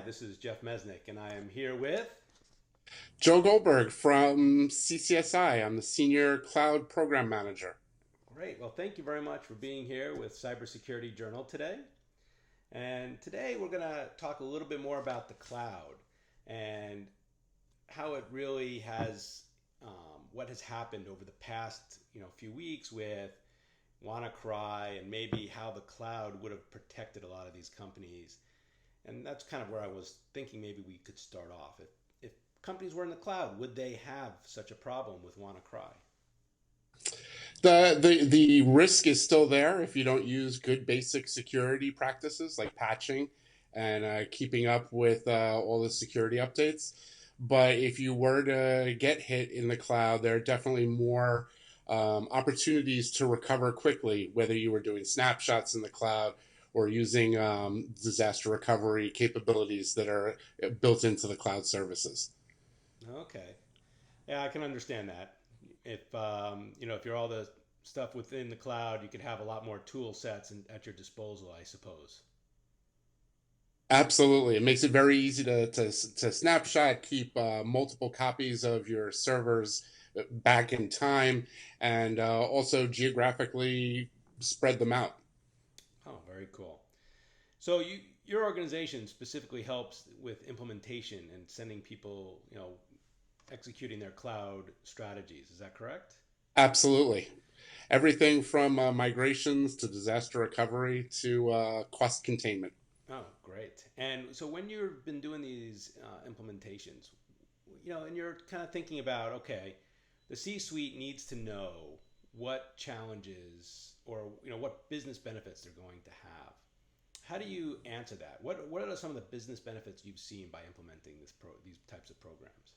this is Jeff Mesnick, and I am here with. Joe Goldberg from CCSI. I'm the Senior Cloud Program Manager. Great. Well, thank you very much for being here with Cybersecurity Journal today. And today we're going to talk a little bit more about the cloud and how it really has, what has happened over the past, few weeks with WannaCry and maybe how the cloud would have protected a lot of these companies. And that's kind of where I was thinking maybe we could start off. If companies were in the cloud, would they have such a problem with WannaCry? The risk is still there if you don't use good basic security practices like patching and keeping up with all the security updates. But if you were to get hit in the cloud, there are definitely more opportunities to recover quickly, whether you were doing snapshots in the cloud or using disaster recovery capabilities that are built into the cloud services. Okay. Yeah, I can understand that. If you're all the stuff within the cloud, you could have a lot more tool sets at your disposal, I suppose. Absolutely. It makes it very easy to snapshot, keep multiple copies of your servers back in time, and also geographically spread them out. Oh, very cool. So your organization specifically helps with implementation and sending people, executing their cloud strategies. Is that correct? Absolutely. Everything from migrations to disaster recovery to cost containment. Oh, great. And so when you've been doing these implementations, and you're kind of thinking about, okay, the C-suite needs to know what challenges or what business benefits they're going to have. How do you answer that? What are some of the business benefits you've seen by implementing these types of programs?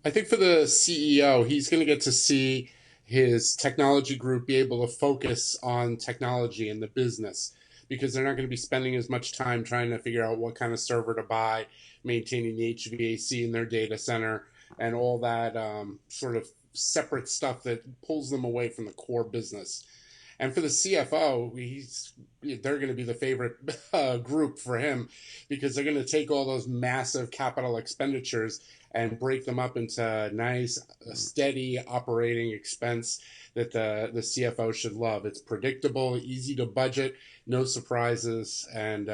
I think for the CEO, he's going to get to see his technology group be able to focus on technology and the business because they're not going to be spending as much time trying to figure out what kind of server to buy, maintaining the HVAC in their data center, and all that sort of separate stuff that pulls them away from the core business. And for the CFO, they're going to be the favorite group for him because they're going to take all those massive capital expenditures and break them up into nice, steady operating expense that the CFO should love. It's predictable, easy to budget, no surprises, and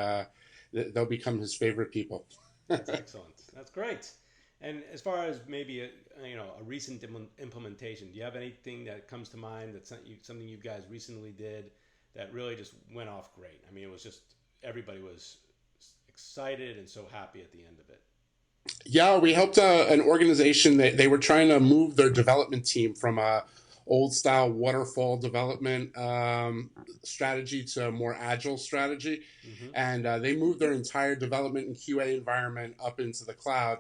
they'll become his favorite people. That's excellent. That's great. And as far as maybe a recent implementation, do you have anything that comes to mind that's something you guys recently did that really just went off great? I mean, it was just everybody was excited and so happy at the end of it. Yeah, we helped an organization that they were trying to move their development team from a old style waterfall development strategy to a more agile strategy, Hmm. and they moved their entire development and QA environment up into the cloud,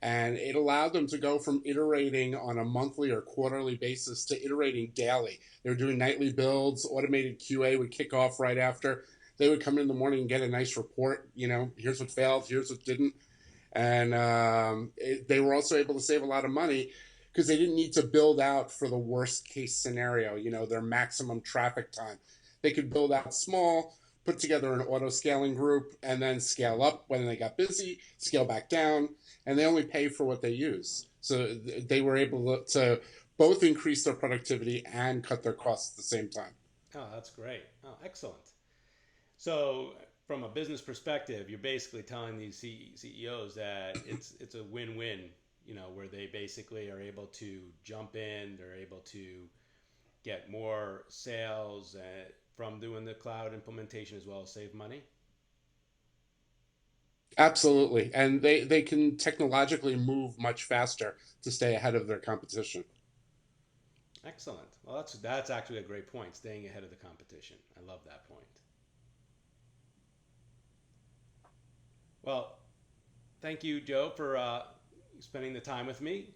and it allowed them to go from iterating on a monthly or quarterly basis to iterating daily. They were doing nightly builds. Automated QA would kick off right after. They would come in the morning and get a nice report. Here's what failed, here's what didn't, and they were also able to save a lot of money because they didn't need to build out for the worst case scenario, their maximum traffic time. They could build out small, put together an auto scaling group, and then scale up when they got busy, scale back down, and they only pay for what they use. So they were able to both increase their productivity and cut their costs at the same time. Oh, that's great. Oh, excellent. So, from a business perspective, you're basically telling these CEOs that it's a win-win, where they basically are able to jump in, they're able to get more sales from doing the cloud implementation as well as save money. Absolutely. And they can technologically move much faster to stay ahead of their competition. Excellent. Well, that's actually a great point, staying ahead of the competition. I love that point. Well, thank you, Joe, for spending the time with me.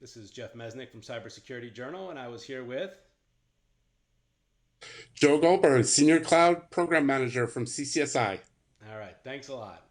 This is Jeff Mesnick from Cybersecurity Journal, and I was here with. Joe Goldberg, Senior Cloud Program Manager from CCSI. All right. Thanks a lot.